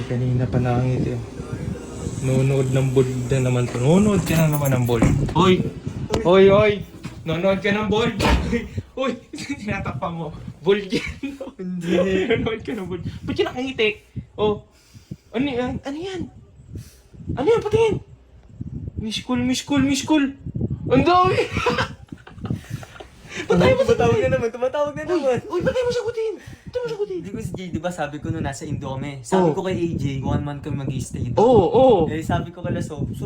kanina pa nakangiti. Nunood ng ball na naman to. Nunood ka na naman ng ball. Hoy! Hoy, hoy! Nunood ka ng ball. Hoy! Tinatapa mo. Ball yan. Hindi. Nunood ka ng ball. Ba't yung nakangiti? Oh. Ano yan? Ano yan? Ano yan? Patingin! Miss call. Ang dami! Tumatawag na naman. Uy, ba't tayo mo sagutin? Hindi ko si Jay, di ba sabi ko nung nasa Indo kami. Sabi ko kay AJ, 1 month kami mag-i-stay doon. Oo. Eh sabi ko kala so, miss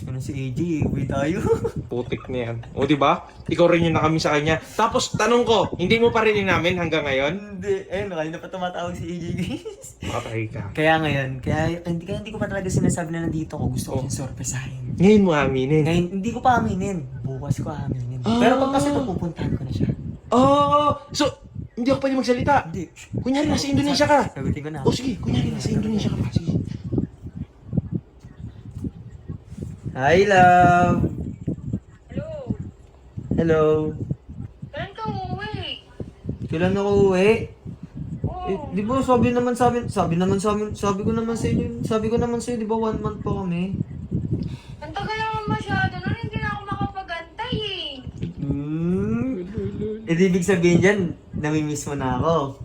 ko na si AJ, uwi tayo. Putik na yan. O, diba? Ikaw rin yung nakami sa kanya. Tapos, tanong ko, hindi mo pa rin namin hanggang ngayon? Hindi, kanina pa tumatawag si AJ guys. Patay ka. Kaya ngayon, hindi ko pa talaga sinasabi na nandito ko, gusto ko siyang sorpresahin. Ngayon mo aminin. Ngayon, hindi ko pa aminin. Bukas ko aminin. Pero pag kasi pupuntahan ko na siya. So, hindi ako pwede magsalita. Hindi. Kunyari, nasa Indonesia ka. Sagutin ko na. O, sige. Kunyari, nasa Indonesia ka pa. Sige. Hi, love! Hello? Hello! Kailan ka uuwi? Kailan ako uwi? Oo. Di ba sabi ko naman sa inyo, di ba 1 month pa kami? Ang tagal naman masyado nun, hindi na ako makapag-antay Ibig sabihin dyan, namimiss mo na ako.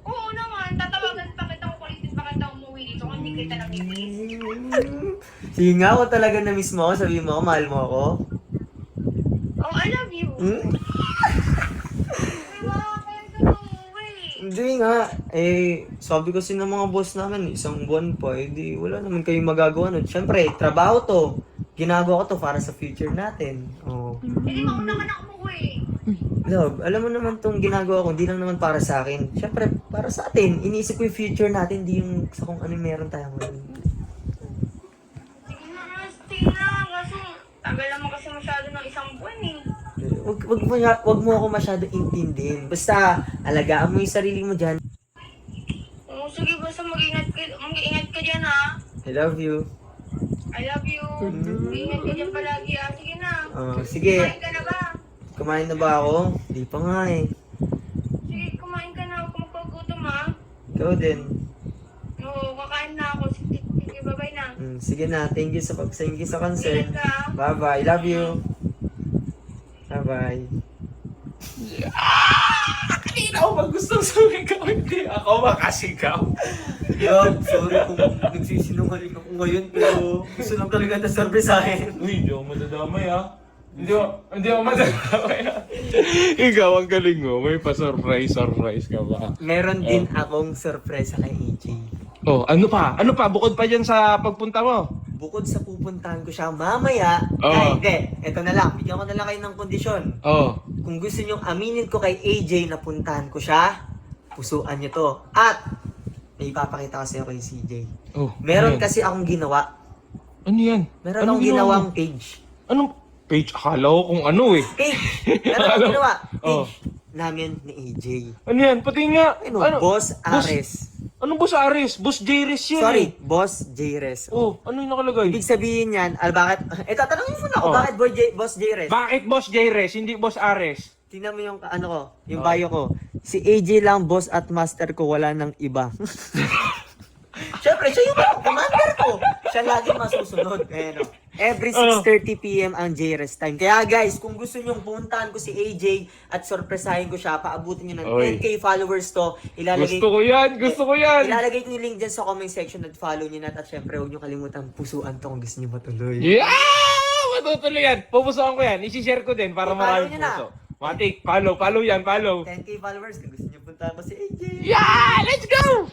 Oo naman, tatawagan pa kita, kukulitin pa kita umuwi dito kung hindi kita namimiss. Sige nga, ako talaga namiss mo ako, sabihin mo ako, mahal mo ako. Oh, I love you. Diba, kailan ka na uuwi? Hindi nga, sabi kasi ng mga boss namin, 1 buwan pa, di wala naman kayong magagawa nun. Siyempre, trabaho to. Ginagawa ko to para sa future natin. Oh. Hindi mo naman ako umuwi. Love, alam mo naman tong ginagawa ko, hindi lang naman para sa akin. Siyempre, para sa atin. Iniisip ko yung future natin, hindi yung sa kung ano meron tayo ngayon. Sige na, stay na. Kasi, tagal naman kasi masyado ng 1 buwan Wag mo ako masyado intindihin. Basta, alagaan mo yung sarili mo dyan. Oo, sige, basta mag-ingat ka dyan ha. I love you. I love you. Mag-ingat ka dyan palagi ha. Sige na. Sige. Kumain ka na ba? Kumain na ba ako? Di pa nga eh. Sige, kumain ka na. Huwag ka magpagutom ha. Ikaw din. Oo, kakain na ako. Sige, bye-bye na. Sige na, thank you sa concern. Ingat ka. Bye-bye, love you. Bye-bye. Kanina ako ba gustong sumigaw? Hindi ako makasigaw. Love, sorry kung nagsisinungaling ako ngayon, pero gusto lang talaga na sorpresahin. Uy, hindi ako madadamay ah. Hindi ako madadamay ah. Ikaw, ang galing mo. May pa-surprise ka ba? Meron din akong surpresa kay AJ. Oh, ano pa? Ano pa? Bukod pa dyan sa pagpunta mo? Bukod sa pupuntahan ko siya mamaya, hindi, eto na lang, bigyan ko na lang kayo ng kondisyon. Oh. Kung gusto nyong aminin ko kay AJ na puntahan ko siya, pusuan niyo to. At, may ipapakita ko sa'yo kay CJ. Oh. Meron ano yan? kasi akong ginawa. Ano yan? Meron Anong akong ginawa ginawang mo? page. Anong page? Akala ko kung ano eh. Page! Meron akong ginawa. Oh. Page namin ni AJ. Ano yan? Pati nga. Boss Ares. Ano Boss Ares? Boss Jairis yan Sorry, eh. Boss Jres. Oh, ano yung nakalagay? Ibig sabihin yan, bakit, tatanungin mo na ako, Oh. bakit Boss Jres? Bakit Boss Jairis, hindi Boss Ares? Tingnan mo yung, yung bio ko. Si AJ lang, boss at master ko, wala nang iba. Siyempre, siya yung commander ko. Siya lagi masusunod. Every 6:30 p.m. ang JRES time. Kaya guys, kung gusto nyong puntahan ko si AJ at sorpresahin ko siya, paabutin nyo ng Oy. 10k followers to. Gusto ko yan! Ilalagay ko yung link dyan sa comment section at follow nyo na. At syempre, huwag nyo kalimutan pusuan to kung gusto nyo matuloy. Yeah! Matutuloy yan! Pupusuan ko yan. I-share ko din para I-follow maraming nyo na. puso. Matik, follow yan, follow. 10k followers kung gusto nyo puntahan ko si AJ. Yeah! Let's go!